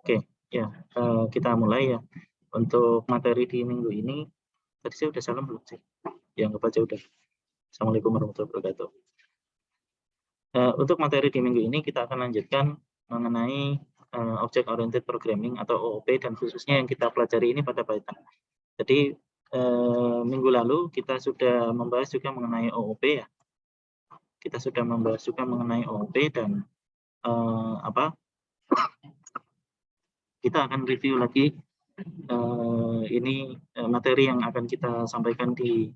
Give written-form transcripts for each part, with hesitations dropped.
Oke, ya, kita mulai ya. Untuk materi di minggu ini, tadi saya udah salam belum sih? Ya, anggap aja udah. Assalamualaikum warahmatullahi wabarakatuh. Untuk materi di minggu ini kita akan lanjutkan mengenai Object Oriented Programming atau OOP dan khususnya yang kita pelajari ini pada Python. Jadi minggu lalu kita sudah membahas juga mengenai OOP ya. Kita sudah membahas juga mengenai OOP dan kita akan review lagi ini materi yang akan kita sampaikan di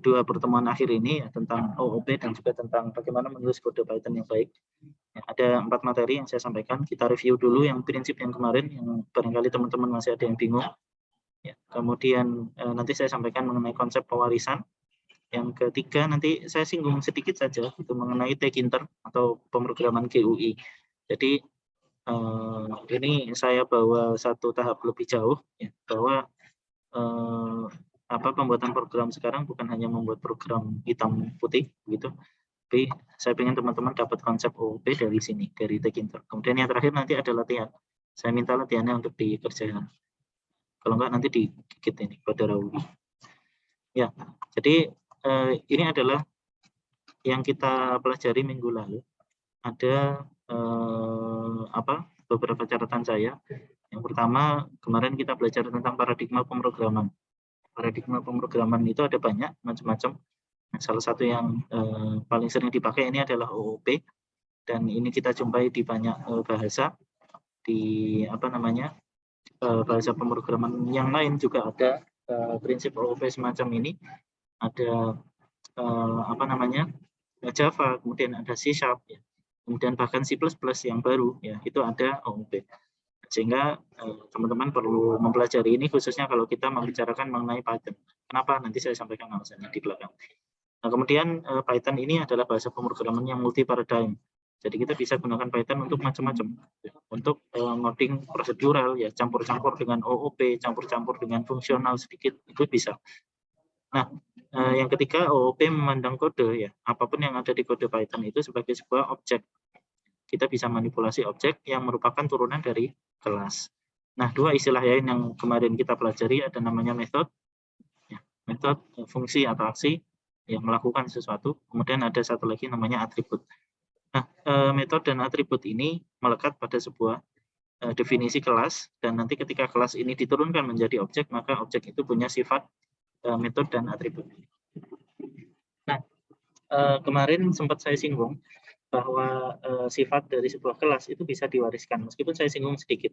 dua pertemuan akhir ini ya, tentang OOP dan juga tentang bagaimana menulis kode Python yang baik. Ya, ada 4 materi yang saya sampaikan. Kita review dulu yang prinsip yang kemarin, yang barangkali teman-teman masih ada yang bingung. Ya, kemudian nanti saya sampaikan mengenai konsep pewarisan. Yang ketiga nanti saya singgung sedikit saja itu mengenai Tkinter atau pemrograman GUI. Jadi ini saya bawa satu tahap lebih jauh ya, bahwa pembuatan program sekarang bukan hanya membuat program hitam putih gitu, tapi saya ingin teman-teman dapat konsep OOP dari sini, dari Tkinter. Kemudian yang terakhir nanti ada latihan. Saya minta latihannya untuk dikerjakan. Kalau enggak nanti digigit ini pada Rawi. Ya, jadi ini adalah yang kita pelajari minggu lalu. Ada beberapa catatan saya. Yang pertama, kemarin kita belajar tentang paradigma pemrograman. Paradigma pemrograman itu ada banyak macam-macam. Salah satu yang paling sering dipakai ini adalah OOP, dan ini kita jumpai di banyak bahasa. Di bahasa pemrograman yang lain juga ada prinsip OOP semacam ini. Ada Java, kemudian ada C#, ya. Kemudian bahkan C++ yang baru, ya, itu ada OOP. Sehingga teman-teman perlu mempelajari ini khususnya kalau kita membicarakan mengenai Python. Kenapa? Nanti saya sampaikan alasannya di belakang. Nah, kemudian Python ini adalah bahasa pemrograman yang multi paradigm. Jadi kita bisa gunakan Python untuk macam-macam. Untuk ngoding prosedural, ya, campur-campur dengan OOP, campur-campur dengan fungsional sedikit, itu bisa. Nah, yang ketiga, OOP memandang kode, ya, apapun yang ada di kode Python itu sebagai sebuah objek. Kita bisa manipulasi objek yang merupakan turunan dari kelas. Nah, dua istilah lain yang kemarin kita pelajari ada namanya method, ya, method, fungsi atau aksi yang melakukan sesuatu. Kemudian ada satu lagi namanya atribut. Nah, metode dan atribut ini melekat pada sebuah definisi kelas, dan nanti ketika kelas ini diturunkan menjadi objek, maka objek itu punya sifat metode dan atribut. Nah, kemarin sempat saya singgung bahwa sifat dari sebuah kelas itu bisa diwariskan, meskipun saya singgung sedikit.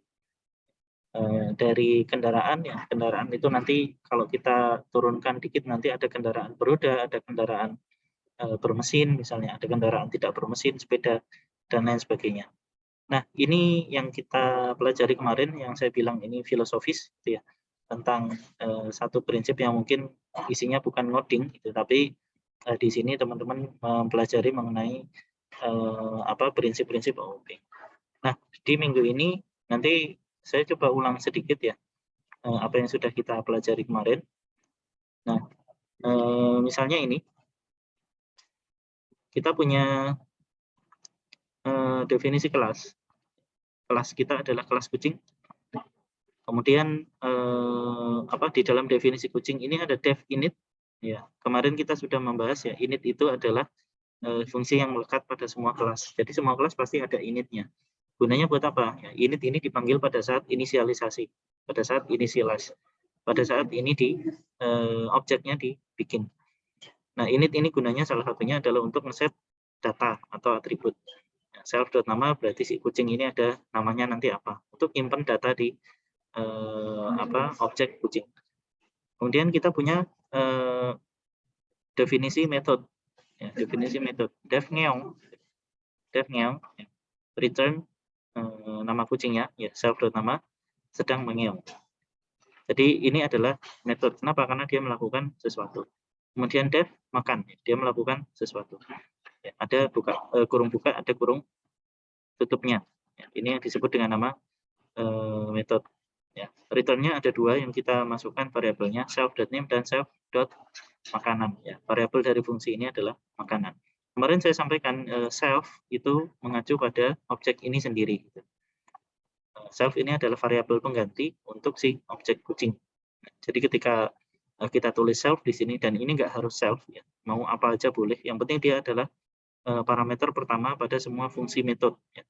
Dari kendaraan, ya, kendaraan itu nanti kalau kita turunkan dikit nanti ada kendaraan beroda, ada kendaraan bermesin, misalnya ada kendaraan tidak bermesin, sepeda, dan lain sebagainya. Nah, ini yang kita pelajari kemarin, yang saya bilang ini filosofis, gitu ya, tentang satu prinsip yang mungkin isinya bukan ngoding, gitu, tapi di sini teman-teman mempelajari mengenai prinsip-prinsip OOP. Nah, di minggu ini nanti saya coba ulang sedikit ya apa yang sudah kita pelajari kemarin. Nah, misalnya ini kita punya definisi kelas. Kelas kita adalah kelas kucing. Kemudian di dalam definisi kucing ini ada def init. Ya, kemarin kita sudah membahas ya, init itu adalah fungsi yang melekat pada semua kelas. Jadi semua kelas pasti ada initnya. Gunanya buat apa? Ya, init ini dipanggil pada saat inisialisasi, pada saat initialize, pada saat ini objeknya dibikin. Nah, init ini gunanya salah satunya adalah untuk ngeset data atau atribut. Self.nama berarti si kucing ini ada namanya nanti apa, untuk nyimpen data di objek kucing. Kemudian kita punya definisi metode, ya, definisi metode def ngeong, ya, return nama kucingnya, ya, self.nama sedang mengeong. Jadi ini adalah metode. Kenapa? Karena dia melakukan sesuatu. Kemudian def makan, dia melakukan sesuatu. Ya, ada kurung buka, ada kurung tutupnya. Ya, ini yang disebut dengan nama metode. Ya, return-nya ada dua yang kita masukkan variabelnya, self.name dan self.makanan. Ya, variabel dari fungsi ini adalah makanan. Kemarin saya sampaikan self itu mengacu pada objek ini sendiri. Gitu. self ini adalah variabel pengganti untuk si objek kucing. Jadi ketika kita tulis self di sini, dan ini nggak harus self, ya, mau apa aja boleh. Yang penting dia adalah parameter pertama pada semua fungsi metode. Ya.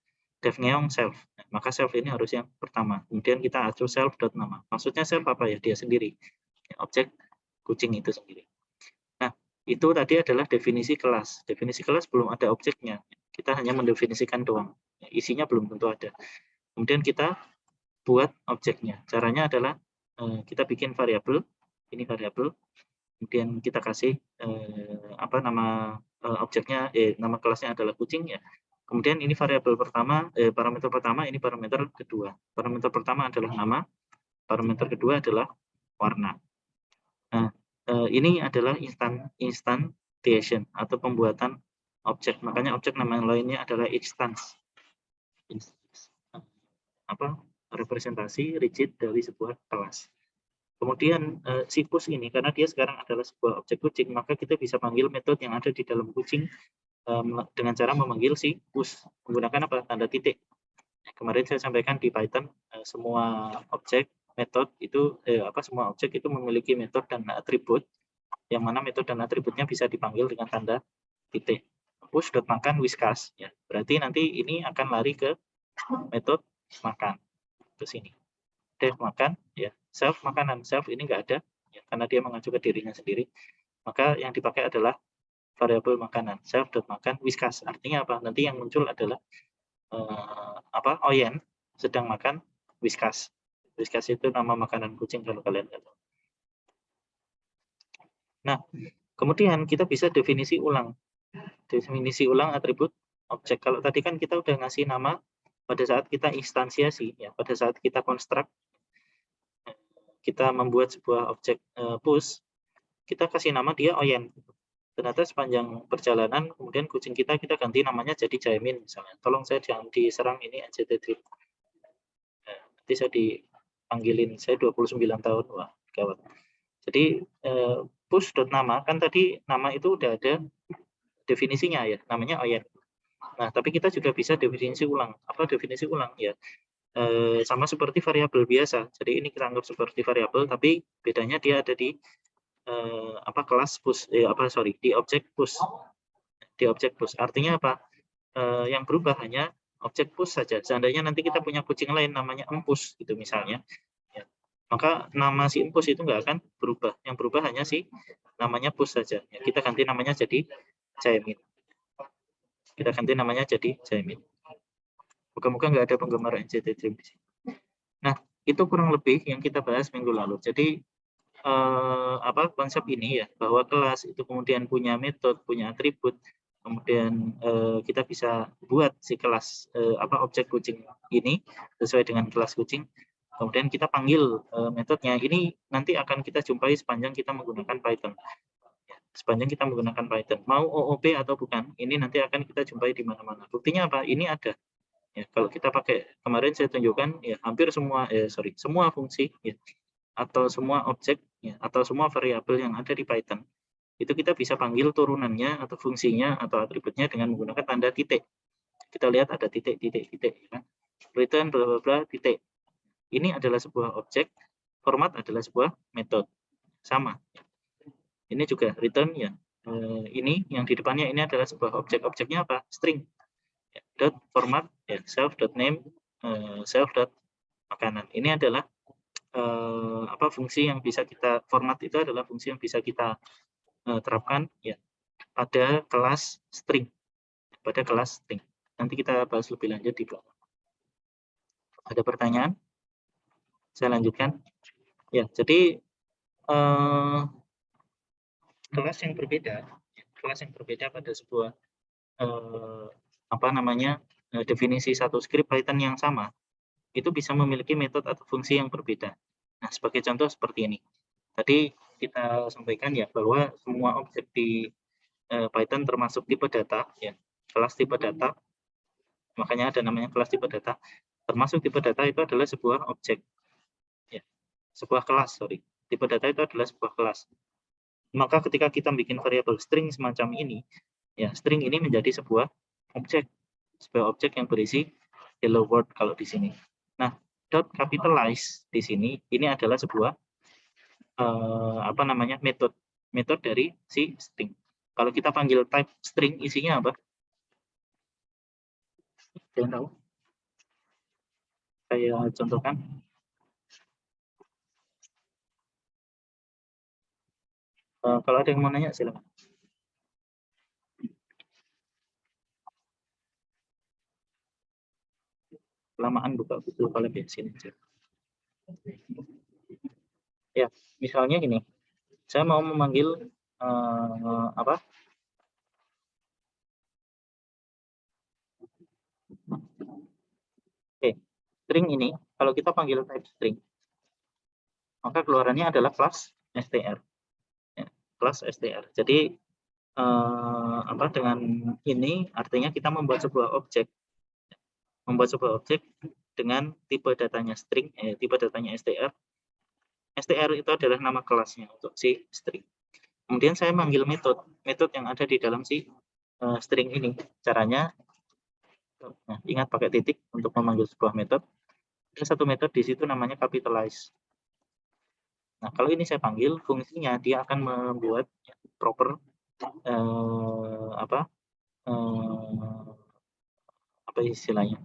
Def ngeong self. Nah, maka self ini harus yang pertama. Kemudian kita acu self.nama. Maksudnya self apa ya? Dia sendiri. Ya, objek kucing itu sendiri. Nah, itu tadi adalah definisi kelas. Definisi kelas belum ada objeknya. Kita hanya mendefinisikan doang. Ya, isinya belum tentu ada. Kemudian kita buat objeknya. Caranya adalah kita bikin variabel. Ini variabel. Kemudian kita kasih nama objeknya, nama kelasnya adalah kucing ya. Kemudian ini variabel pertama, parameter pertama, ini parameter kedua. Parameter pertama adalah nama, parameter kedua adalah warna. Nah, ini adalah instantiation atau pembuatan objek. Makanya objek nama yang lainnya adalah instance. Representasi rigid dari sebuah kelas. Kemudian si push ini, karena dia sekarang adalah sebuah objek kucing, maka kita bisa panggil metode yang ada di dalam kucing dengan cara memanggil si push menggunakan apa? Tanda titik. Kemarin saya sampaikan di Python semua objek metode itu semua objek itu memiliki metode dan atribut, yang mana metode dan atributnya bisa dipanggil dengan tanda titik. Push.makan whiskas ya. Berarti nanti ini akan lari ke metode makan ke sini. Def makan ya. Self makanan, self ini enggak ada ya, karena dia mengacu ke dirinya sendiri. Maka yang dipakai adalah variabel makanan, self.makan whiskas. Artinya apa? Nanti yang muncul adalah Oyen sedang makan whiskas. Whiskas itu nama makanan kucing kalau kalian tahu. Nah, kemudian kita bisa definisi ulang. Definisi ulang atribut objek. Kalau tadi kan kita udah ngasih nama pada saat kita instansiasi ya, pada saat kita construct, kita membuat sebuah objek push, kita kasih nama dia Oyen. Ternyata sepanjang perjalanan, kemudian kucing kita ganti namanya jadi Jaimin misalnya. Tolong saya jangan diserang ini NCT Trip. Nanti saya dipanggilin, saya 29 tahun, wah gawat. Jadi push.nama, kan tadi nama itu udah ada definisinya ya, namanya Oyen. Nah, tapi kita juga bisa definisi ulang. Apa definisi ulang ya? Sama seperti variabel biasa. Jadi ini kita anggap seperti variabel, tapi bedanya dia ada di kelas push, di objek push. Di objek push. Artinya apa? Yang berubah hanya objek push saja. Seandainya nanti kita punya kucing lain namanya empus gitu misalnya, ya, maka nama si empus itu nggak akan berubah. Yang berubah hanya si namanya push saja. Ya, kita ganti namanya jadi Jaimin. Kita ganti namanya jadi Jaimin. Moga-moga nggak ada penggemar NCT Dream di sini. Nah, itu kurang lebih yang kita bahas minggu lalu. Jadi konsep ini ya, bahwa kelas itu kemudian punya metode, punya atribut, kemudian kita bisa buat si kelas objek kucing ini sesuai dengan kelas kucing. Kemudian kita panggil metodenya. Ini nanti akan kita jumpai sepanjang kita menggunakan Python. Sepanjang kita menggunakan Python, mau OOP atau bukan, ini nanti akan kita jumpai di mana-mana. Buktinya apa? Ini ada. Ya, kalau kita pakai, kemarin saya tunjukkan ya hampir semua semua fungsi ya, atau semua objek ya, atau semua variabel yang ada di Python itu kita bisa panggil turunannya atau fungsinya atau atributnya dengan menggunakan tanda titik. Kita lihat ada titik ya kan? Return bla bla bla titik. Ini adalah sebuah objek, format adalah sebuah metode. Sama. Ini juga return ya. Ini yang di depannya ini adalah sebuah objek. Objeknya apa? String. Dot format ya, self.name self.makanan. Ini adalah fungsi yang bisa kita format, itu adalah fungsi yang bisa kita terapkan ya pada kelas string. Pada kelas string. Nanti kita bahas lebih lanjut di belakang. Ada pertanyaan? Saya lanjutkan. Ya, jadi kelas yang berbeda pada sebuah definisi satu script Python yang sama, itu bisa memiliki metode atau fungsi yang berbeda. Nah, sebagai contoh seperti ini. Tadi kita sampaikan ya bahwa semua objek di Python termasuk tipe data, ya, kelas tipe data, makanya ada namanya kelas tipe data. Termasuk tipe data itu adalah sebuah objek, ya, sebuah kelas, Tipe data itu adalah sebuah kelas. Maka ketika kita bikin variabel string semacam ini, ya string ini menjadi sebuah objek yang berisi hello world kalau di sini. Nah, dot capitalize di sini ini adalah sebuah metode dari si string. Kalau kita panggil type string isinya apa? Yang tahu? Saya contohkan. Kalau ada yang mau nanya silakan. Kelamaan buka Google Colab ya, sini aja. Ya, misalnya gini, saya mau memanggil apa? Oke, string ini kalau kita panggil type string, maka keluarannya adalah kelas str. Ya, kelas str. Jadi dengan ini artinya kita membuat sebuah objek dengan tipe datanya string, tipe datanya str. str itu adalah nama kelasnya untuk si string. Kemudian saya manggil metode yang ada di dalam si string ini. Caranya, nah, ingat pakai titik untuk memanggil sebuah metode. Ada satu metode di situ namanya capitalize. Nah, kalau ini saya panggil, fungsinya dia akan membuat proper apa istilahnya?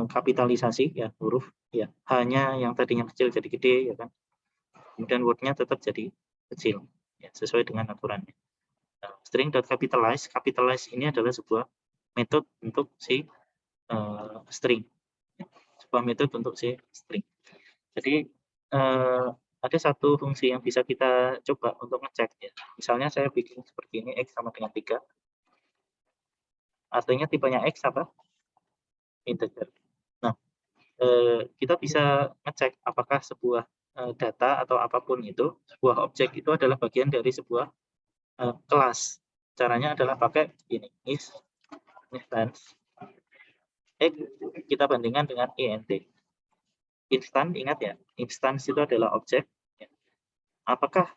Kapitalisasi ya huruf ya, hanya yang tadinya kecil jadi gede ya kan. Kemudian word-nya tetap jadi kecil ya, sesuai dengan aturannya. Nah, string.capitalize, capitalize ini adalah sebuah metode untuk si string. Sebuah metode untuk si string. Jadi ada satu fungsi yang bisa kita coba untuk ngecek ya. Misalnya saya bikin seperti ini, X sama dengan 3. Artinya tipenya X apa? Integer. Nah, kita bisa ngecek apakah sebuah data atau apapun itu, sebuah objek itu adalah bagian dari sebuah kelas. Caranya adalah pakai ini, instance X kita bandingkan dengan int. Instan, ingat ya, instance itu adalah objek. Apakah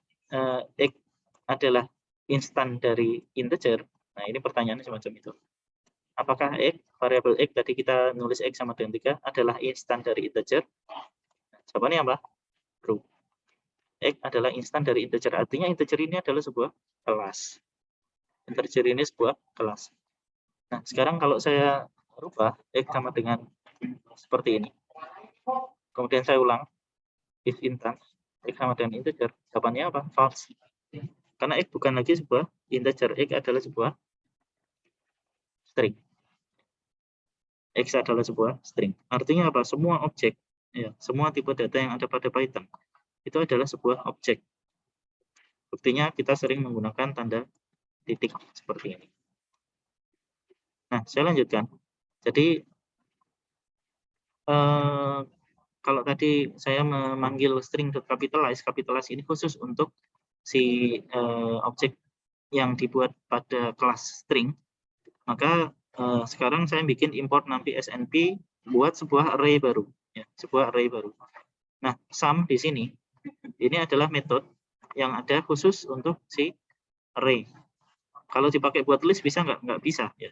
X adalah instan dari integer? Nah, ini pertanyaannya semacam itu. Apakah X, variabel X, tadi kita nulis X sama dengan 3, adalah instan dari integer? Jawabannya apa? True. X adalah instan dari integer. Artinya integer ini adalah sebuah kelas. Integer ini sebuah kelas. Nah, sekarang kalau saya rubah X sama dengan seperti ini. Kemudian saya ulang. If instance X sama dengan integer. Jawabannya apa? False. Karena X bukan lagi sebuah integer. X adalah sebuah string. X adalah sebuah string. Artinya apa? Semua objek, ya, semua tipe data yang ada pada Python itu adalah sebuah objek. Buktinya kita sering menggunakan tanda titik seperti ini. Nah, saya lanjutkan. Jadi kalau tadi saya memanggil string.capitalize, capitalize ini khusus untuk si objek yang dibuat pada kelas string. Maka sekarang saya bikin import numpy snp buat sebuah array baru, ya, sebuah array baru. Nah, sum di sini ini adalah metode yang ada khusus untuk si array. Kalau dipakai buat list bisa nggak? Nggak bisa. Ya.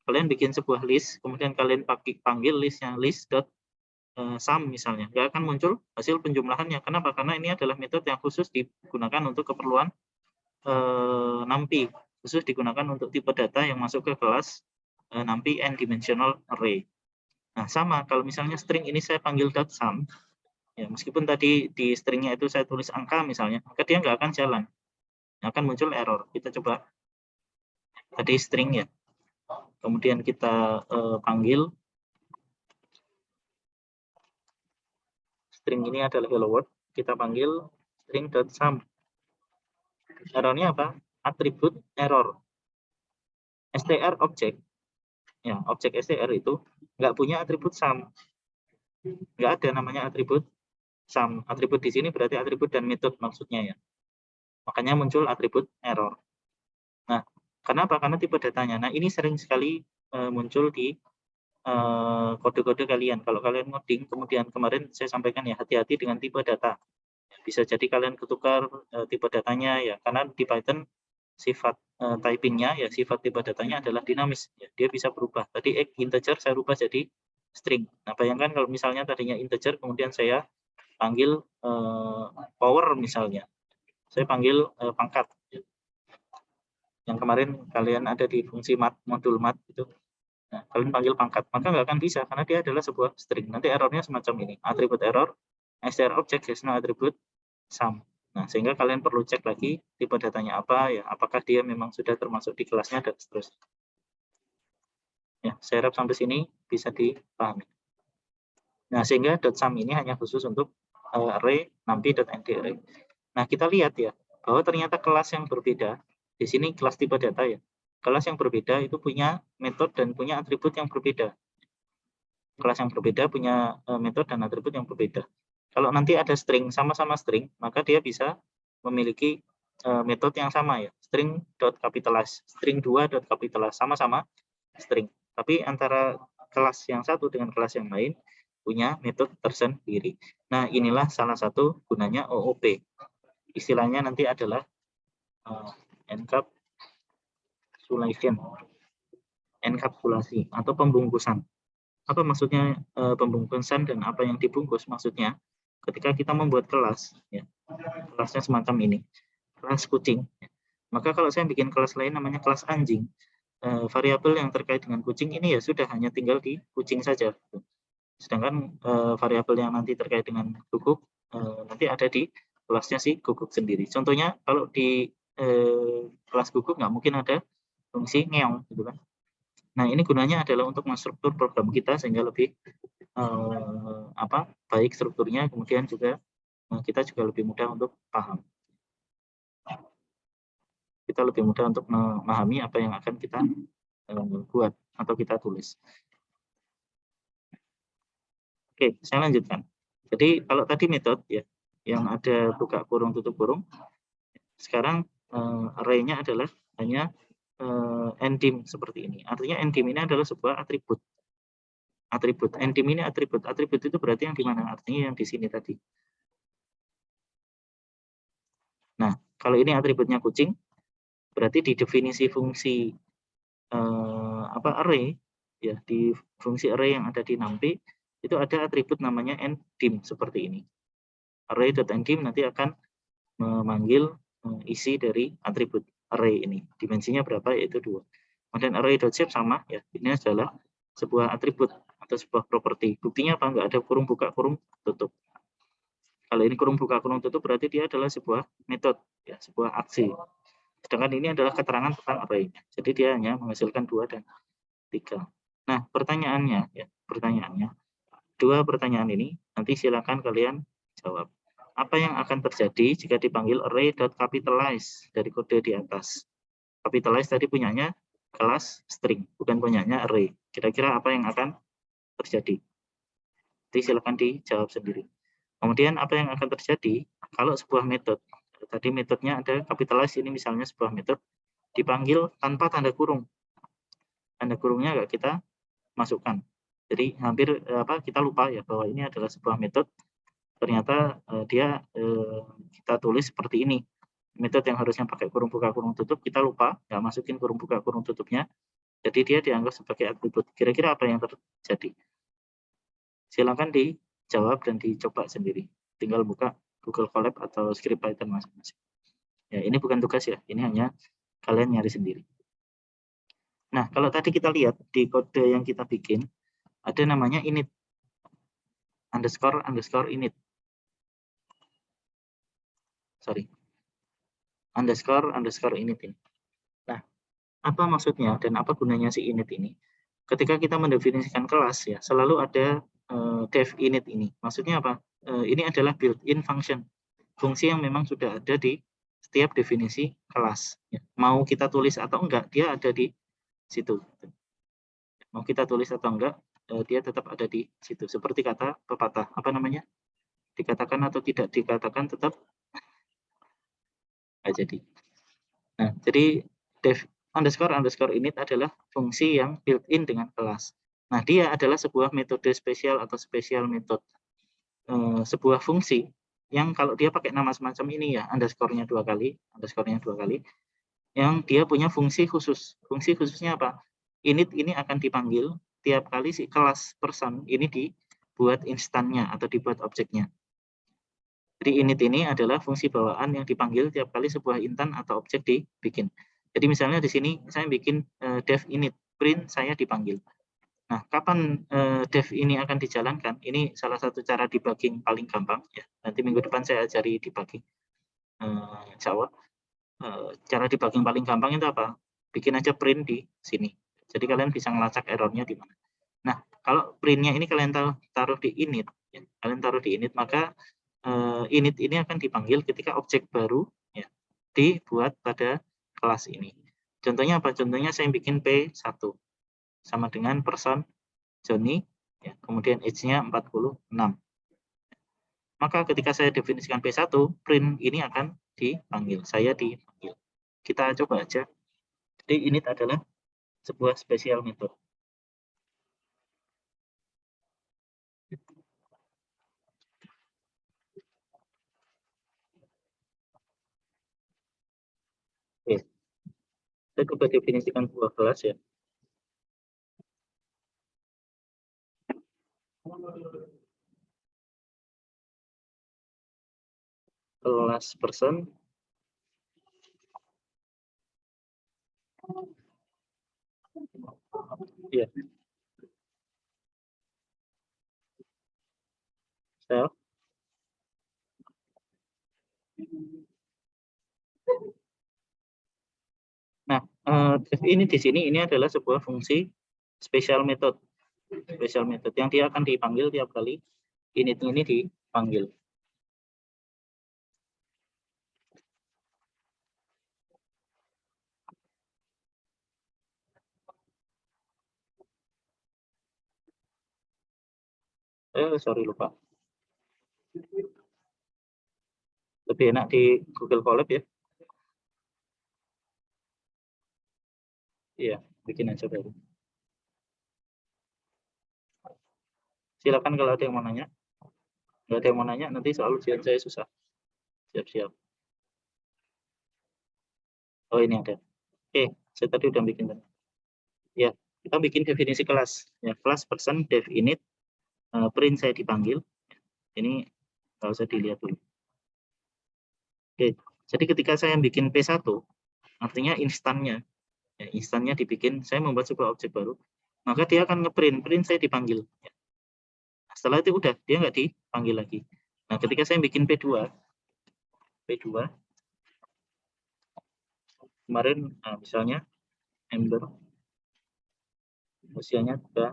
Kalian bikin sebuah list, kemudian kalian panggil listnya list.sum misalnya, nggak akan muncul hasil penjumlahannya. Kenapa? Karena ini adalah metode yang khusus digunakan untuk keperluan numpy, khusus digunakan untuk tipe data yang masuk ke kelas numpy n dimensional array. Nah, sama kalau misalnya string ini saya panggil .sum, ya, meskipun tadi di stringnya itu saya tulis angka misalnya, maka dia nggak akan jalan, akan muncul error. Kita coba tadi string ya, kemudian kita panggil string ini adalah hello world, kita panggil string.sum. Errornya apa? Atribut error. str objek, ya, objek str itu nggak punya atribut sum, nggak ada namanya atribut sum. Atribut di sini berarti atribut dan metode maksudnya ya. Makanya muncul atribut error. Nah, kenapa? Karena tipe datanya. Nah, ini sering sekali muncul di kode-kode kalian. Kalau kalian ngoding, kemudian kemarin saya sampaikan ya, hati-hati dengan tipe data. Bisa jadi kalian ketukar tipe datanya ya, karena di Python sifat typingnya ya, sifat tipe datanya adalah dinamis. Ya, dia bisa berubah. Tadi integer saya rubah jadi string. Nah, bayangkan kalau misalnya tadinya integer, kemudian saya panggil power misalnya. Saya panggil pangkat. Yang kemarin kalian ada di fungsi modul mat itu. Nah, kalian panggil pangkat, maka nggak akan bisa karena dia adalah sebuah string. Nanti errornya semacam ini, attribute error, str object has no attribute sum. Nah, sehingga kalian perlu cek lagi tipe datanya apa, ya, apakah dia memang sudah termasuk di kelasnya dan seterusnya. Ya, saya harap sampai sini bisa dipahami. Nah, sehingga .sum ini hanya khusus untuk array numpy.ntArray. Nah, kita lihat ya, bahwa ternyata kelas yang berbeda, di sini kelas tipe data ya, kelas yang berbeda itu punya metode dan punya atribut yang berbeda. Kelas yang berbeda punya metode dan atribut yang berbeda. Kalau nanti ada string, sama-sama string, maka dia bisa memiliki metode yang sama ya, string.capitalize, string2.capitalize, sama-sama string. Tapi antara kelas yang satu dengan kelas yang lain punya metode tersendiri. Nah, inilah salah satu gunanya OOP. Istilahnya nanti adalah enkapsulasi atau pembungkusan. Apa maksudnya pembungkusan dan apa yang dibungkus? Maksudnya ketika kita membuat kelas, ya, kelasnya semacam ini, kelas kucing, ya, maka kalau saya bikin kelas lain namanya kelas anjing, variabel yang terkait dengan kucing ini ya sudah hanya tinggal di kucing saja. Sedangkan variabel yang nanti terkait dengan guguk nanti ada di kelasnya si guguk sendiri. Contohnya kalau di kelas guguk nggak mungkin ada fungsi ngeong, gitu kan. Nah, ini gunanya adalah untuk menstruktur program kita sehingga lebih baik strukturnya, kemudian juga kita juga lebih mudah untuk paham. Kita lebih mudah untuk memahami apa yang akan kita buat atau kita tulis. Oke, saya lanjutkan. Jadi kalau tadi metode ya yang ada buka kurung tutup kurung, sekarang array-nya adalah hanya ndim seperti ini. Artinya ndim ini adalah sebuah atribut. Atribut ndim ini atribut. Atribut itu berarti yang di mana? Artinya yang di sini tadi. Nah, kalau ini atributnya kucing, berarti di definisi fungsi array ya, di fungsi array yang ada di numpy itu ada atribut namanya ndim seperti ini. Array.ndim nanti akan memanggil isi dari atribut array ini. Dimensinya berapa? Yaitu 2. Kemudian array.shape sama ya, ini adalah sebuah atribut atau sebuah properti. Buktinya apa? Enggak ada kurung buka kurung tutup. Kalau ini kurung buka kurung tutup berarti dia adalah sebuah metode ya, sebuah aksi. Sedangkan ini adalah keterangan tentang array. Jadi dia hanya menghasilkan 2 dan 3. Nah, pertanyaannya ya, dua pertanyaan ini nanti silakan kalian jawab. Apa yang akan terjadi jika dipanggil array.capitalize dari kode di atas? Capitalize tadi punyanya kelas string, bukan punyanya array. Kira-kira apa yang akan terjadi? Nanti silakan dijawab sendiri. Kemudian apa yang akan terjadi kalau sebuah metode, tadi metodenya ada capitalize, ini misalnya sebuah metode dipanggil tanpa tanda kurung. Tanda kurungnya nggak kita masukkan. Jadi hampir kita lupa ya bahwa ini adalah sebuah metode. Ternyata dia kita tulis seperti ini. Metode yang harusnya pakai kurung buka kurung tutup kita lupa nggak masukin kurung buka kurung tutupnya. Jadi dia dianggap sebagai atribut. Kira-kira apa yang terjadi? Silakan dijawab dan dicoba sendiri. Tinggal buka Google Colab atau script Python masing-masing. Ya, ini bukan tugas ya. Ini hanya kalian nyari sendiri. Nah, kalau tadi kita lihat di kode yang kita bikin, ada namanya init. Underscore init. Sorry. Underscore init ini. Nah, apa maksudnya dan apa gunanya si init ini? Ketika kita mendefinisikan kelas ya, selalu ada def init ini. Maksudnya apa? Ini adalah built-in function. Fungsi yang memang sudah ada di setiap definisi kelas. Ya. Mau kita tulis atau enggak, dia ada di situ. Mau kita tulis atau enggak, dia tetap ada di situ. Seperti kata pepatah, apa namanya? Dikatakan atau tidak dikatakan tetap nggak jadi. Nah, jadi def underscore init adalah fungsi yang built-in dengan kelas. Nah, dia adalah sebuah metode spesial atau spesial method. Sebuah fungsi yang kalau dia pakai nama semacam ini ya, underscore-nya 2 kali, yang dia punya fungsi khusus. Fungsi khususnya apa? Init ini akan dipanggil tiap kali si kelas person ini dibuat instannya atau dibuat objeknya. Jadi init ini adalah fungsi bawaan yang dipanggil tiap kali sebuah intan atau objek dibikin. Jadi misalnya di sini saya bikin dev init, print saya dipanggil. Nah, kapan dev ini akan dijalankan? Ini salah satu cara debugging paling gampang. Ya. Nanti minggu depan saya ajari debugging. Insya Allah. Cara debugging paling gampang itu apa? Bikin aja print di sini. Jadi kalian bisa ngelacak errornya di mana. Nah, kalau printnya ini kalian taruh di init, ya, kalian taruh di init, maka init ini akan dipanggil ketika objek baru ya, dibuat pada kelas ini. Contohnya apa? Contohnya saya bikin P1 sama dengan person Johnny, ya, kemudian age-nya 46. Maka ketika saya definisikan P1, print ini akan dipanggil, saya dipanggil. Kita coba aja. Jadi init adalah sebuah spesial method. Oke. Saya coba definisikan sebuah kelas ya. Kelas person. Ya. Self. Nah, ini di sini ini adalah sebuah fungsi special method. Special method yang dia akan dipanggil tiap kali init ini dipanggil. Sorry lupa. Lebih enak di Google Colab ya. Iya, bikin aja baru. Silakan kalau ada yang mau nanya. Nggak ada yang mau nanya, nanti soal ujian saya susah. Siap-siap. Oh, ini ada. Oke, saya tadi udah bikin. Ya, kita bikin definisi kelas. Ya, kelas person dev init, print saya dipanggil. Ini nggak usah dilihat dulu. Oke, jadi ketika saya bikin P1, artinya instannya, ya, instannya dibikin, saya membuat sebuah objek baru, maka dia akan ngeprint, print saya dipanggil. Ya. Setelah itu udah, dia nggak dipanggil lagi. Nah, ketika saya bikin P2 kemarin misalnya Ember usianya 9.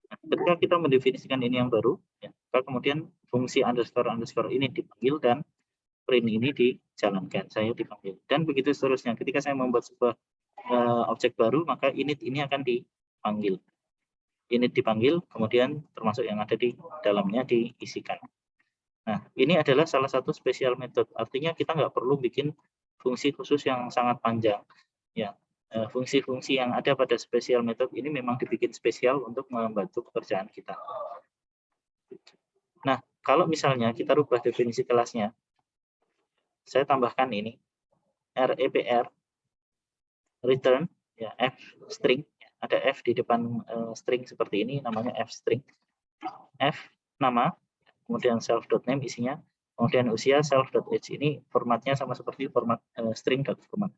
Nah, ketika kita mendefinisikan ini yang baru, ya, maka kemudian fungsi underscore ini dipanggil dan print ini dijalankan, saya dipanggil. Dan begitu seterusnya. Ketika saya membuat sebuah objek baru, maka init ini akan dipanggil. Init dipanggil, kemudian termasuk yang ada di dalamnya diisikan. Nah, ini adalah salah satu special method. Artinya kita nggak perlu bikin fungsi khusus yang sangat panjang. Ya, fungsi-fungsi yang ada pada special method ini memang dibikin spesial untuk membantu pekerjaan kita. Nah, kalau misalnya kita rubah definisi kelasnya, saya tambahkan ini, REPR, return, ya, F string, ada F di depan string seperti ini, namanya F string. F nama, kemudian self.name isinya, kemudian usia self.age, ini formatnya sama seperti format string.format.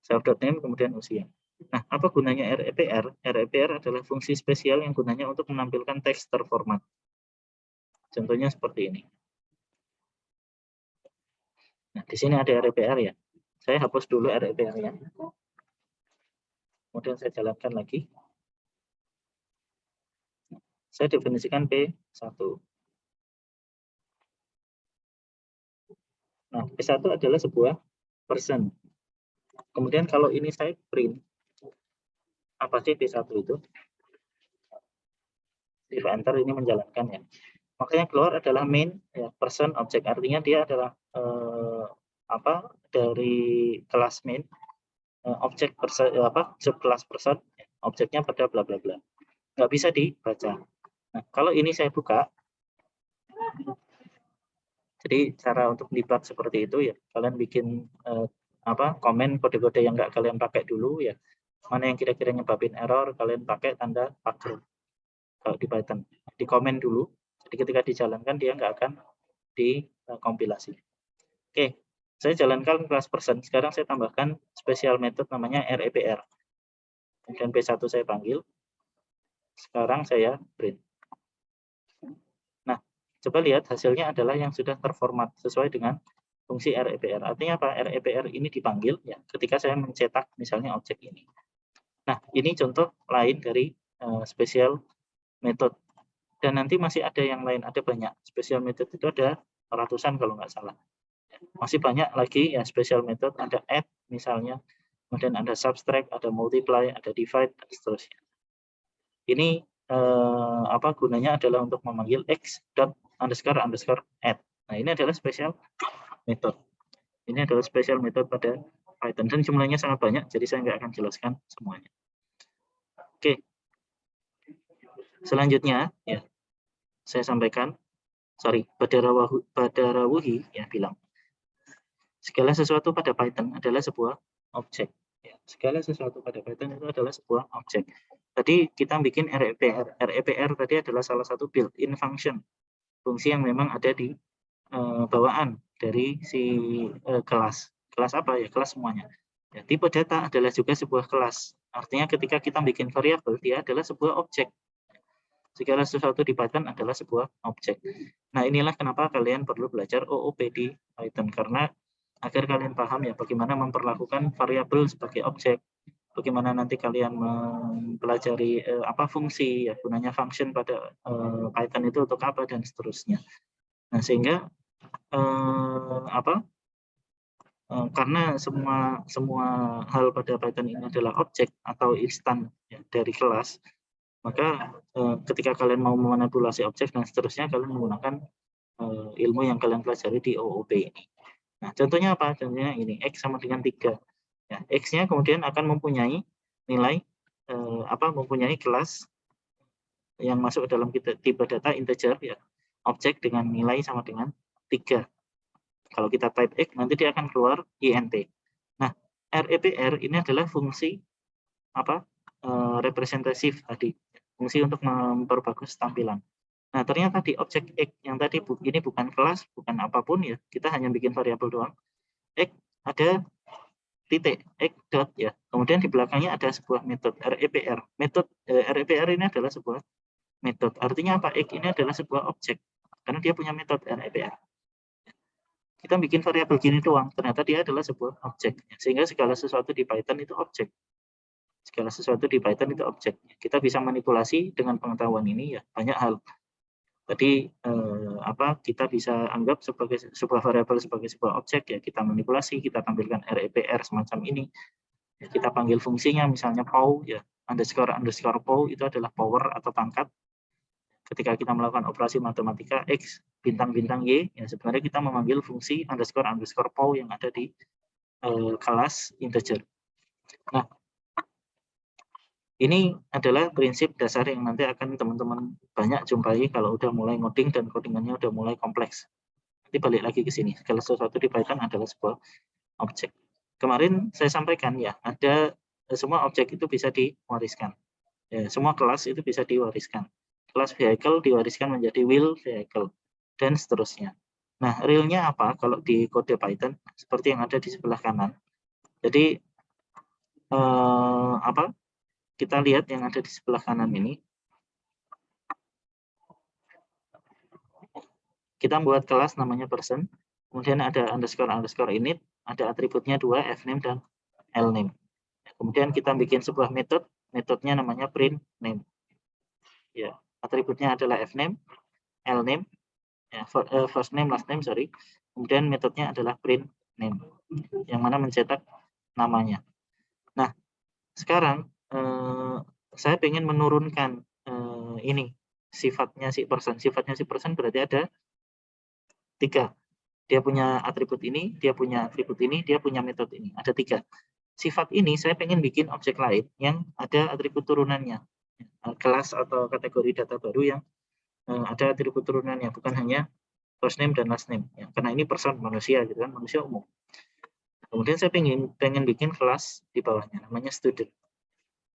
Self.name kemudian usia. Nah, apa gunanya REPR? REPR adalah fungsi spesial yang gunanya untuk menampilkan teks terformat. Contohnya seperti ini. Nah, di sini ada REPR ya. Saya hapus dulu REPR-nya. Kemudian saya jalankan lagi. Saya definisikan P1. Nah, P1 adalah sebuah person. Kemudian kalau ini saya print, apa sih P1 itu? If enter ini menjalankan ya. Makanya keluar adalah main ya, person object, artinya dia adalah dari kelas main objek subclass person, objeknya pada bla bla bla. Nggak bisa dibaca. Nah, kalau ini saya buka, jadi cara untuk debug seperti itu ya, kalian bikin komen kode-kode yang nggak kalian pakai dulu ya, mana yang kira-kira nyebabin error, kalian pakai tanda pagar kalau di Python. Di komen dulu, jadi ketika dijalankan dia nggak akan dikompilasi. Oke, saya jalankan kelas person, sekarang saya tambahkan special method namanya REPR. Kemudian P1 saya panggil, sekarang saya print. Nah, coba lihat hasilnya adalah yang sudah terformat sesuai dengan fungsi REPR. Artinya apa? REPR ini dipanggil ya ketika saya mencetak misalnya objek ini. Nah, ini contoh lain dari special method. Dan nanti masih ada yang lain, ada banyak. Special method itu ada ratusan kalau nggak salah. Masih banyak lagi ya special method, ada add misalnya, kemudian ada subtract, ada multiply, ada divide, dan seterusnya. Ini apa gunanya adalah untuk memanggil x dot underscore add. Nah, ini adalah special method. Ini adalah special method pada Python dan jumlahnya sangat banyak, jadi saya nggak akan jelaskan semuanya. Oke, selanjutnya ya saya sampaikan, Badarawuhi ya bilang segala sesuatu pada Python adalah sebuah objek. Ya, segala sesuatu pada Python itu adalah sebuah objek. Tadi kita bikin REPR. REPR tadi adalah salah satu built-in function, fungsi yang memang ada di bawaan dari si kelas. Kelas apa ya? Kelas semuanya. Ya, tipe data adalah juga sebuah kelas. Artinya ketika kita bikin variabel, dia adalah sebuah objek. Segala sesuatu di Python adalah sebuah objek. Nah, inilah kenapa kalian perlu belajar OOP di Python, karena agar kalian paham ya bagaimana memperlakukan variabel sebagai objek, bagaimana nanti kalian mempelajari apa fungsi ya gunanya function pada Python itu untuk apa dan seterusnya. Nah, sehingga karena semua hal pada Python ini adalah objek atau instan ya, dari kelas, maka ketika kalian mau memanipulasi objek dan seterusnya, kalian menggunakan ilmu yang kalian pelajari di OOP ini. Nah, contohnya apa? Contohnya ini, X sama dengan 3. Ya, X-nya kemudian akan mempunyai nilai, mempunyai kelas yang masuk dalam tipe data integer, ya, objek dengan nilai sama dengan 3. Kalau kita type X, nanti dia akan keluar int. Nah, REPR ini adalah fungsi representatif tadi, fungsi untuk memperbagus tampilan. Nah, ternyata di objek X yang tadi ini bukan kelas, bukan apapun ya, kita hanya bikin variabel doang. X ada titik X dot ya. Kemudian di belakangnya ada sebuah metode REPR. Metode REPR ini adalah sebuah metode. Artinya apa? X ini adalah sebuah objek karena dia punya metode REPR. Kita bikin variabel gini doang, ternyata dia adalah sebuah objek. Sehingga segala sesuatu di Python itu objek. Segala sesuatu di Python itu objek. Kita bisa manipulasi dengan pengetahuan ini ya banyak hal. Tadi kita bisa anggap sebagai sebuah variabel sebagai sebuah objek ya, kita manipulasi, kita tampilkan REPR semacam ini. Ya, kita panggil fungsinya misalnya pow ya, underscore pow itu adalah power atau pangkat. Ketika kita melakukan operasi matematika X bintang Y ya, sebenarnya kita memanggil fungsi underscore pow yang ada di kelas integer. Nah, ini adalah prinsip dasar yang nanti akan teman-teman banyak jumpai kalau udah mulai ngoding dan codingannya udah mulai kompleks. Nanti balik lagi ke sini, segala sesuatu di Python adalah sebuah objek. Kemarin saya sampaikan ya, ada semua objek itu bisa diwariskan. Ya, semua kelas itu bisa diwariskan. Kelas vehicle diwariskan menjadi wheel vehicle, dan seterusnya. Nah, realnya apa kalau di kode Python? Seperti yang ada di sebelah kanan. Jadi, kita lihat yang ada di sebelah kanan ini. Kita buat kelas namanya person, kemudian ada underscore init, ada atributnya 2, fname dan lname. Kemudian kita bikin sebuah metodenya namanya print name. Ya, atributnya adalah fname, lname, ya, first name, last name, sorry. Kemudian metodenya adalah print name, yang mana mencetak namanya. Nah, sekarang saya ingin menurunkan ini sifatnya si person. Sifatnya si person berarti ada 3. Dia punya atribut ini, dia punya atribut ini, dia punya metode ini. Ada 3. Sifat ini saya pengen bikin objek lain yang ada atribut turunannya. Kelas atau kategori data baru yang ada atribut turunannya, bukan hanya first name dan last name. Ya, karena ini person, manusia, gitu kan, manusia umum. Kemudian saya pengen bikin kelas di bawahnya, namanya student.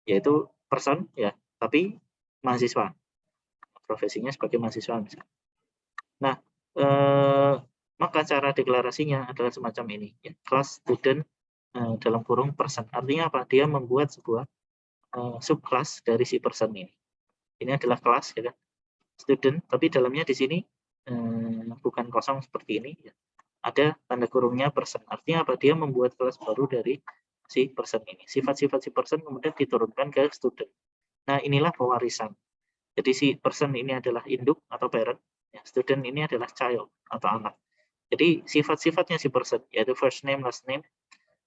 yaitu person ya, tapi mahasiswa, profesinya sebagai mahasiswa misalnya. Nah, maka cara deklarasinya adalah semacam ini, ya, class student dalam kurung person. Artinya apa? Dia membuat sebuah subclass dari si person ini. Ini adalah kelas, ya kan? Student, tapi dalamnya di sini bukan kosong seperti ini. Ya. Ada tanda kurungnya person. Artinya apa? Dia membuat kelas baru dari si person ini. Sifat-sifat si person kemudian diturunkan ke student. Nah, inilah pewarisan. Jadi si person ini adalah induk atau parent, ya, student ini adalah child atau anak. Jadi sifat-sifatnya si person, yaitu first name, last name,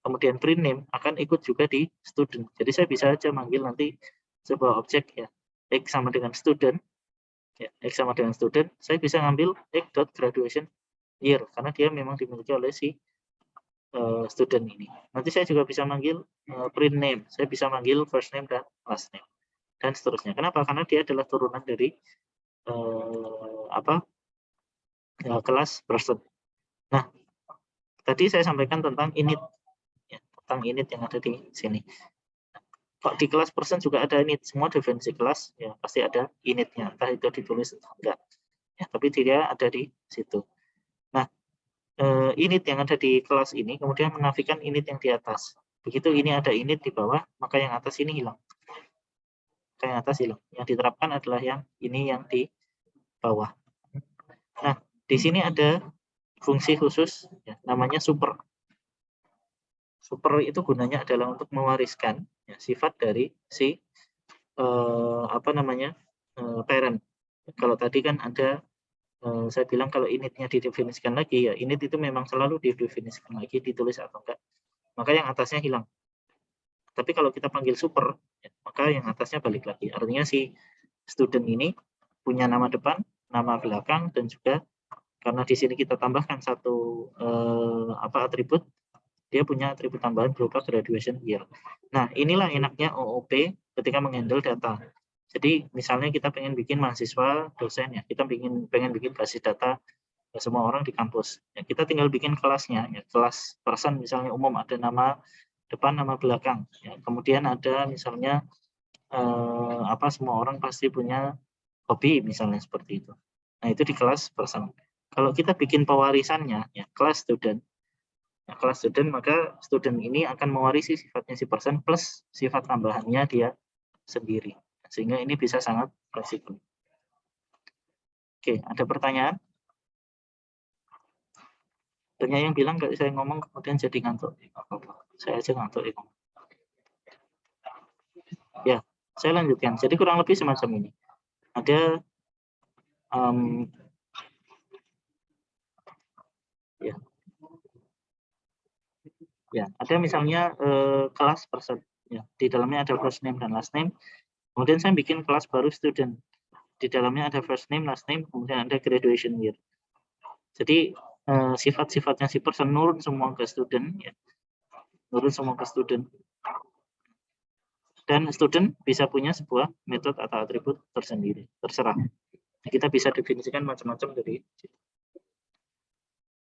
kemudian print name akan ikut juga di student. Jadi saya bisa aja manggil nanti sebuah objek ya, X sama dengan student, ya, X sama dengan student, saya bisa ngambil X.graduation year, karena dia memang dimiliki oleh si student ini. Nanti saya juga bisa manggil print name, saya bisa manggil first name dan last name, dan seterusnya. Kenapa? Karena dia adalah turunan dari kelas person. Nah, tadi saya sampaikan tentang init, ya, tentang init yang ada di sini. Kok di kelas person juga ada init, semua definisi kelas ya pasti ada initnya, entah itu ditulis atau enggak. Ya, tapi dia ada di situ. Nah, init yang ada di kelas ini kemudian menafikan init yang di atas. Begitu ini ada init di bawah, maka yang atas ini hilang. Maka yang atas hilang. Yang diterapkan adalah yang ini yang di bawah. Nah, di sini ada fungsi khusus ya, namanya super. Super itu gunanya adalah untuk mewariskan ya, sifat dari si parent. Kalau tadi kan ada saya bilang kalau initnya didefinisikan lagi ya, init itu memang selalu didefinisikan lagi, ditulis atau enggak. Maka yang atasnya hilang. Tapi kalau kita panggil super, ya, maka yang atasnya balik lagi. Artinya si student ini punya nama depan, nama belakang, dan juga karena di sini kita tambahkan satu atribut, dia punya atribut tambahan berupa graduation year. Nah, inilah enaknya OOP ketika menghandle data. Jadi misalnya kita pengen bikin mahasiswa dosen ya, kita pengen bikin basis data semua orang di kampus. Ya, kita tinggal bikin kelasnya, ya, kelas person misalnya umum ada nama depan, nama belakang. Ya, kemudian ada misalnya semua orang pasti punya hobi misalnya seperti itu. Nah itu di kelas person. Kalau kita bikin pewarisannya, ya kelas student. Nah, kelas student maka student ini akan mewarisi sifatnya si person plus sifat tambahannya dia sendiri. Sehingga ini bisa sangat fleksibel. Oke, ada pertanyaan? Banyak yang bilang kalau saya ngomong kemudian jadi ngantuk. Saya aja ngantuk. Ya, saya lanjutkan. Jadi kurang lebih semacam ini. Ada ada misalnya kelas person. Ya, di dalamnya ada first name dan last name. Kemudian saya bikin kelas baru student. Di dalamnya ada first name, last name, kemudian ada graduation year. Jadi sifat-sifatnya si person nurun semua ke student, ya. Nurun semua ke student. Dan student bisa punya sebuah metode atau atribut tersendiri, terserah. Kita bisa definisikan macam-macam dari situ.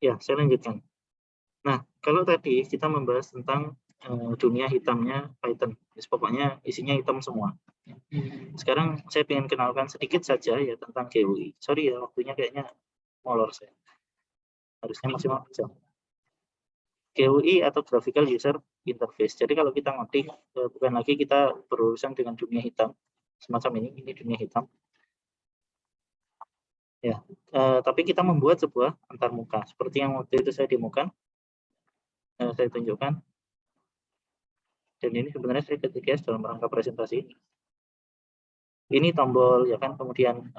Ya, saya lanjutkan. Nah, kalau tadi kita membahas tentang dunia hitamnya Python, pokoknya isinya hitam semua. Sekarang saya ingin kenalkan sedikit saja ya tentang GUI. Sorry ya, waktunya kayaknya molor saya. Harusnya maksimal jam. GUI atau Graphical User Interface. Jadi kalau kita ngetik, bukan lagi kita berurusan dengan dunia hitam. Semacam ini dunia hitam. Ya, tapi kita membuat sebuah antarmuka. Seperti yang waktu itu saya demokan. Saya tunjukkan. Dan ini sebenarnya saya ketik dalam rangka presentasi ini. Ini tombol ya kan, kemudian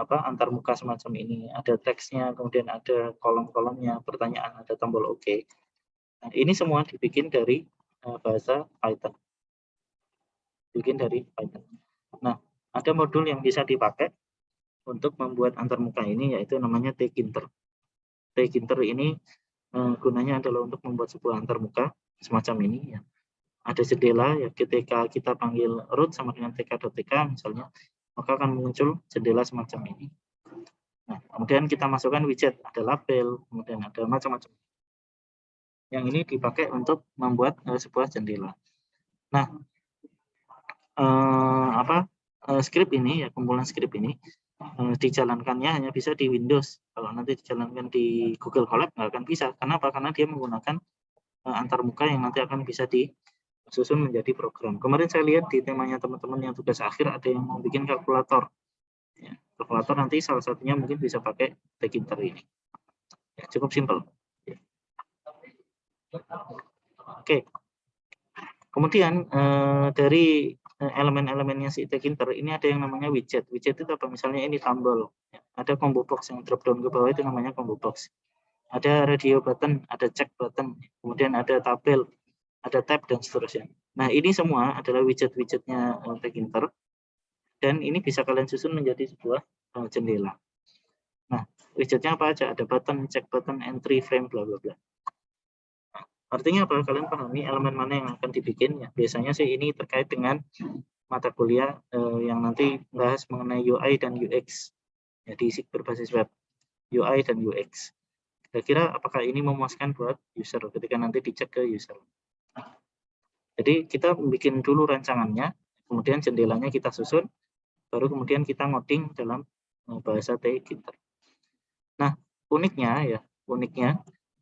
antarmuka semacam ini, ada teksnya, kemudian ada kolom-kolomnya, pertanyaan, ada tombol OK. Nah, ini semua dibikin dari bahasa Python. Bikin dari Python. Nah, ada modul yang bisa dipakai untuk membuat antarmuka ini, yaitu namanya tkinter. Tkinter ini gunanya adalah untuk membuat sebuah antarmuka semacam ini ya. Ada jendela ya, ketika kita panggil root sama dengan tk.tk misalnya, maka akan muncul jendela semacam ini. Nah, kemudian kita masukkan widget, ada label, kemudian ada macam-macam. Yang ini dipakai untuk membuat sebuah jendela. Nah, script ini ya, kumpulan script ini dijalankannya hanya bisa di Windows. Kalau nanti dijalankan di Google Colab nggak akan bisa. Kenapa? Karena dia menggunakan antarmuka yang nanti akan bisa disusun menjadi program. Kemarin saya lihat di temanya teman-teman yang tugas akhir ada yang mau bikin kalkulator. Ya, kalkulator nanti salah satunya mungkin bisa pakai Tkinter ini. Ya, cukup simpel. Ya. Oke. Kemudian dari elemen-elemennya si Tkinter ini ada yang namanya widget. Widget itu apa? Misalnya ini tombol. Ya, ada combo box yang drop down ke bawah itu namanya combo box. Ada radio button, ada check button, kemudian ada tabel, ada tab dan seterusnya. Nah, ini semua adalah widget-widgetnya Tkinter. Dan ini bisa kalian susun menjadi sebuah jendela. Nah, widgetnya apa aja? Ada button, check button, entry, frame, bla bla bla. Nah, artinya apa? Kalian pahami elemen mana yang akan dibikin ya. Biasanya sih ini terkait dengan mata kuliah yang nanti bahas mengenai UI dan UX. Ya, di berbasis web. UI dan UX. Kira-kira apakah ini memuaskan buat user ketika nanti dicek ke user. Jadi kita bikin dulu rancangannya, kemudian jendelanya kita susun, baru kemudian kita ngoding dalam bahasa Tkinter. Nah, uniknya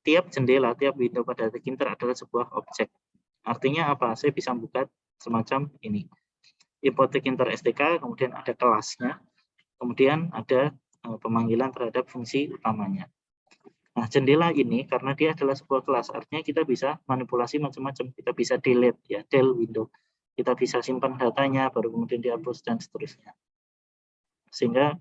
tiap jendela, tiap window pada Tkinter adalah sebuah objek. Artinya apa? Saya bisa buka semacam ini. Import Tkinter STK, kemudian ada kelasnya, kemudian ada pemanggilan terhadap fungsi utamanya. Nah, jendela ini karena dia adalah sebuah kelas, artinya kita bisa manipulasi macam-macam. Kita bisa delete ya, del window. Kita bisa simpan datanya, baru kemudian dihapus dan seterusnya. Sehingga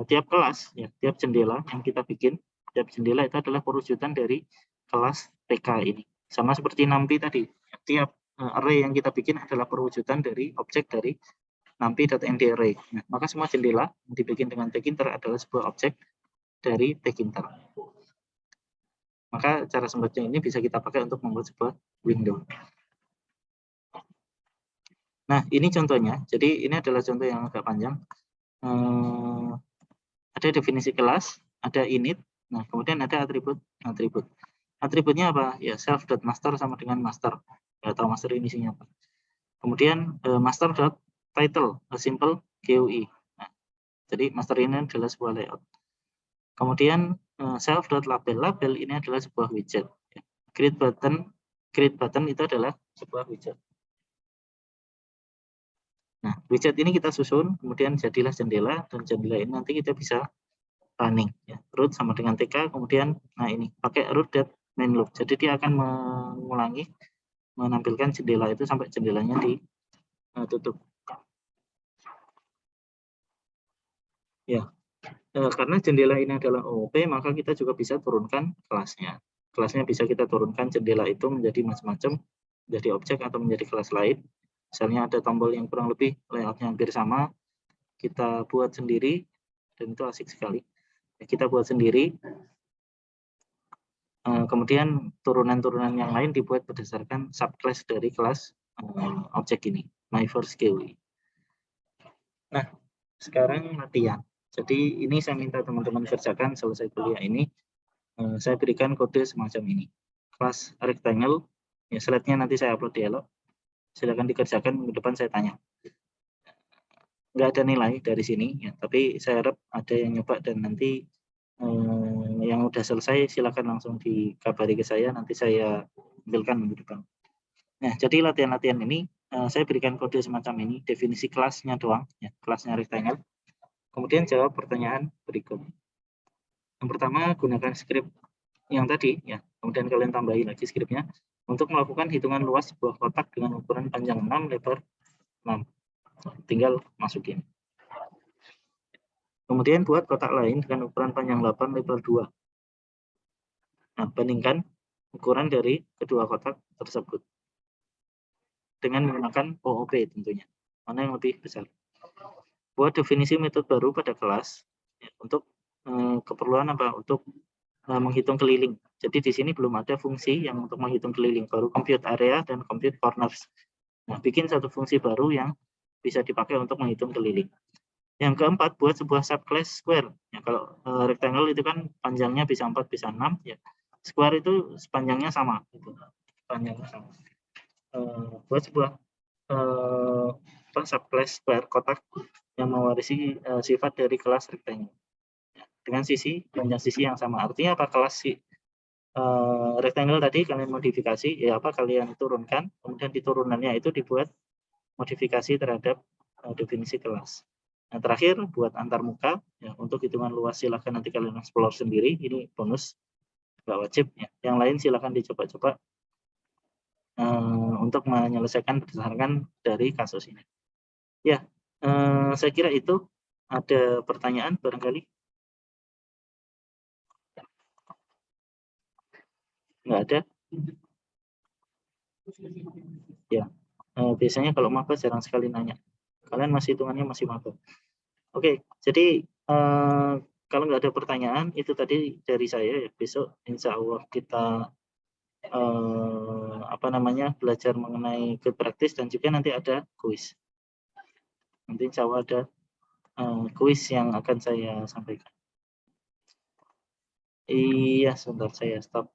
tiap kelas ya, tiap jendela yang kita bikin, tiap jendela itu adalah perwujudan dari kelas TK ini. Sama seperti NumPy tadi, tiap array yang kita bikin adalah perwujudan dari objek dari NumPy.ndArray. Nah, maka semua jendela yang dibikin dengan Tkinter adalah sebuah objek dari Tkinter. Maka cara sembahnya ini bisa kita pakai untuk membuat sebuah window. Nah, ini contohnya. Jadi ini adalah contoh yang agak panjang. Ada definisi kelas, ada init, nah kemudian ada atribut. Atributnya apa? Ya self.master sama dengan master. Nggak tahu master ini isinya apa. Kemudian master.title, a simple GUI. Nah, jadi master ini adalah sebuah layout. Kemudian self.label, label ini adalah sebuah widget. Create button itu adalah sebuah widget. Nah, widget ini kita susun, kemudian jadilah jendela, dan jendela ini nanti kita bisa running. Ya. Root sama dengan TK, kemudian nah ini pakai root.main loop. Jadi dia akan mengulangi, menampilkan jendela itu sampai jendelanya ditutup. Ya, karena jendela ini adalah OOP, maka kita juga bisa turunkan kelasnya. Kelasnya bisa kita turunkan jendela itu menjadi macam-macam, menjadi objek atau menjadi kelas lain. Misalnya ada tombol yang kurang lebih layoutnya hampir sama, kita buat sendiri, dan itu asik sekali. Kita buat sendiri, kemudian turunan-turunan yang lain dibuat berdasarkan subclass dari kelas objek ini, my first GUI. Nah, sekarang latihan. Jadi ini saya minta teman-teman kerjakan selesai kuliah ini. Saya berikan kode semacam ini. Kelas rectangle, ya slide-nya nanti saya upload di Elo. Silakan dikerjakan, minggu depan saya tanya. Nggak ada nilai dari sini, ya, tapi saya harap ada yang nyoba dan nanti yang udah selesai silakan langsung dikabari ke saya, nanti saya ambilkan minggu depan. Nah, jadi latihan-latihan ini saya berikan kode semacam ini, definisi kelasnya doang, ya, kelasnya rectangle. Kemudian jawab pertanyaan berikut. Yang pertama, gunakan script yang tadi, ya. Kemudian kalian tambahi lagi scriptnya untuk melakukan hitungan luas sebuah kotak dengan ukuran panjang 6, lebar 6. Tinggal masukin. Kemudian buat kotak lain dengan ukuran panjang 8, lebar 2. Nah, bandingkan ukuran dari kedua kotak tersebut dengan menggunakan OOP tentunya. Mana yang lebih besar? Buat definisi metode baru pada kelas ya, untuk keperluan apa? Untuk menghitung keliling. Jadi di sini belum ada fungsi yang untuk menghitung keliling, baru compute area dan compute corners. Nah, bikin satu fungsi baru yang bisa dipakai untuk menghitung keliling. Yang keempat, buat sebuah subclass square. Ya, kalau rectangle itu kan panjangnya bisa 4, bisa 6. Ya. Square itu panjangnya sama. Gitu. Panjangnya sama. buat sebuah subclass bar kotak yang mewarisi sifat dari kelas rectangle dengan sisi panjang sisi yang sama. Artinya apa? Kelas rectangle tadi kalian modifikasi, ya apa kalian turunkan, kemudian di turunannya itu dibuat modifikasi terhadap definisi kelas. Nah, terakhir buat antarmuka, ya, untuk hitungan luas silakan nanti kalian explore sendiri, ini bonus, nggak wajib. Ya. Yang lain silakan dicoba-coba untuk menyelesaikan berdasarkan dari kasus ini. Ya, saya kira itu. Ada pertanyaan barangkali? Nggak ada? Ya, biasanya kalau maba jarang sekali nanya. Kalian masih hitungannya masih maba. Oke, jadi kalau nggak ada pertanyaan, itu tadi dari saya ya. Besok insya Allah kita belajar mengenai good practice dan juga nanti ada kuis. Nanti insya Allah ada kuis yang akan saya sampaikan. Iya, sebentar saya stop.